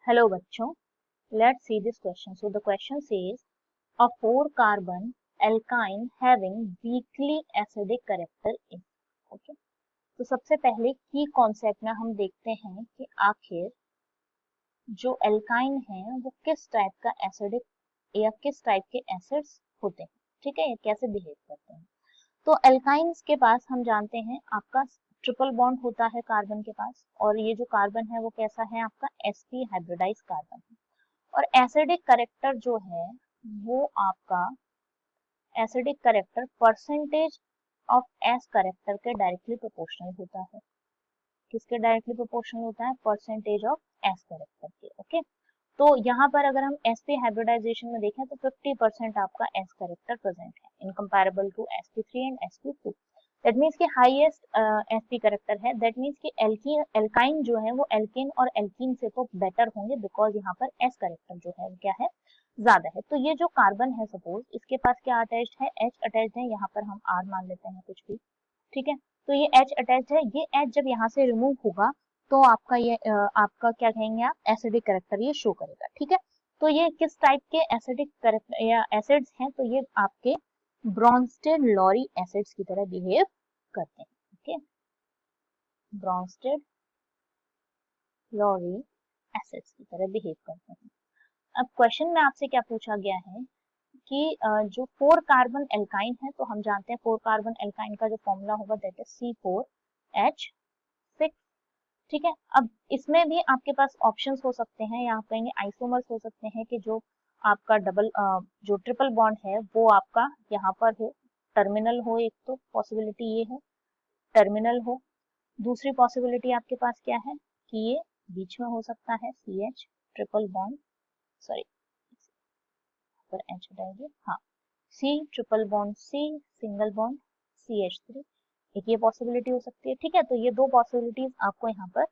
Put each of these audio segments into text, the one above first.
Hello बच्चों, let's see this question. So the question says a 4-carbon alkyne having weakly acidic character is. Okay. तो सबसे पहले की concept में हम देखते हैं कि आखिर जो एल्काइन है वो किस टाइप का एसिडिक या किस टाइप के एसिड्स होते हैं, ठीक है, या कैसे बिहेव करते हैं। तो एल्काइंस के पास हम जानते हैं आपका ट्रिपल बॉन्ड होता है कार्बन के पास, और ये जो कार्बन है वो कैसा है, आपका sp हाइब्रिडाइज कार्बन है। और एसिडिक करेक्टर जो है वो आपका acidic character percentage of S character के डायरेक्टली प्रोपोर्शनल होता है। किसके डायरेक्टली प्रोपोर्शनल होता है, परसेंटेज ऑफ एस करेक्टर के। ओके, तो यहाँ पर अगर हम sp हाइब्रिडाइजेशन में देखें तो 50% आपका s करेक्टर प्रेजेंट है in comparable to sp3 and sp2। That means कि हाईएस्ट sp करेक्टर है। दैट मीन्स कि एल्काइन जो है वो एल्केन और एल्कीन से तो बेटर होंगे, बिकॉज यहाँ पर s करेक्टर जो है वो क्या है, ज्यादा है। तो ये जो कार्बन है, सपोज इसके पास क्या अटैच्ड है, H अटैच्ड है, यहाँ पर हम R मान लेते हैं कुछ भी, ठीक है। तो ये H अटैच्ड है, ये H जब यहाँ से रिमूव होगा तो आपका ये आपका क्या कहेंगे आप, एसिडिक करेक्टर ये शो करेगा, ठीक है। तो ये किस टाइप के एसिडिक करेक्टर या एसिड्स हैं, तो ये आपके ब्रॉन्स्टेड लॉरी एसिड्स की तरह बिहेव करते हैं। ओके, ब्रॉन्स्टेड लॉरी एसिड्स की तरह बिहेव करते हैं। अब क्वेश्चन में आपसे क्या पूछा गया है कि जो 4-कार्बन एल्काइन है, तो हम जानते हैं 4-कार्बन एल्काइन का जो फॉर्मूला होगा दैट इज C4H6, ठीक है। अब इसमें भी आपके पास ऑप्शंस हो सकते हैं, या आप कहेंगे आइसोमर्स हो सकते हैं कि जो आपका जो ट्रिपल बॉन्ड है वो आपका यहाँ पर हो, टर्मिनल हो। एक तो पॉसिबिलिटी ये है टर्मिनल हो, दूसरी पॉसिबिलिटी आपके पास क्या है कि ये बीच में हो सकता है, CH ट्रिपल बॉन्ड, सॉरी पर H हटाइए, हाँ, C triple bond C single bond CH3, एक ये पॉसिबिलिटी हो सकती है, ठीक है। तो ये दो पॉसिबिलिटीज आपको यहाँ पर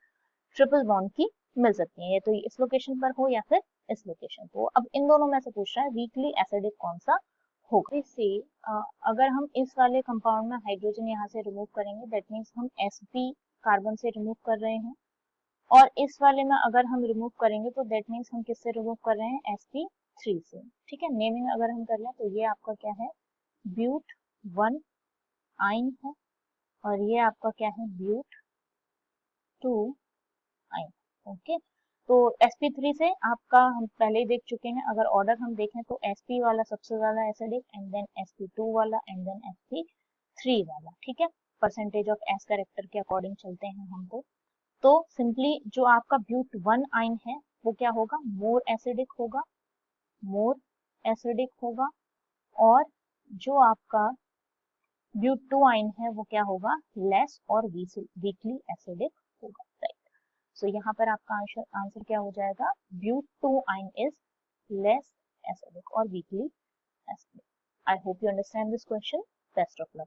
ट्रिपल बॉन्ड की मिल सकती है, ये तो इस लोकेशन पर हो या फिर इस लोकेशन पर हो। अब इन दोनों में से पूछ रहा है वीकली एसिडिक कौन सा होगा। इससे अगर हम इस वाले कंपाउंड में हाइड्रोजन यहाँ से रिमूव करेंगे, दैट मीन्स हम sp कार्बन से रिमूव कर रहे हैं, और इस वाले में अगर हम रिमूव करेंगे तो दैट मीन्स हम किससे रिमूव कर रहे हैं, sp3 से, ठीक है। नेमिंग अगर हम कर लें तो ये आपका क्या है, ब्यूट 1 आइन है, और ये आपका क्या है, ब्यूट 2 आइन। ओके, तो sp3 से आपका हम पहले ही देख चुके हैं, अगर ऑर्डर हम देखें तो sp वाला सबसे ज्यादा एसिडिक, एंड देन sp2 वाला, एंड देन sp3 वाला, ठीक है। परसेंटेज ऑफ एस कैरेक्टर के अकॉर्डिंग चलते हैं हम तो सिंपली जो आपका ब्यूट 1 आइन है वो क्या होगा, मोर एसिडिक होगा, मोर एसिडिक होगा, और जो आपका ब्यूट 2 आइन है वो क्या होगा, लेस और वीकली एसिडिक होगा, राइट। सो यहाँ पर आपका आंसर क्या हो जाएगा, ब्यूट 2 आइन इज लेस एसिडिक और weakly acidic. I hope you understand this question. Best of luck.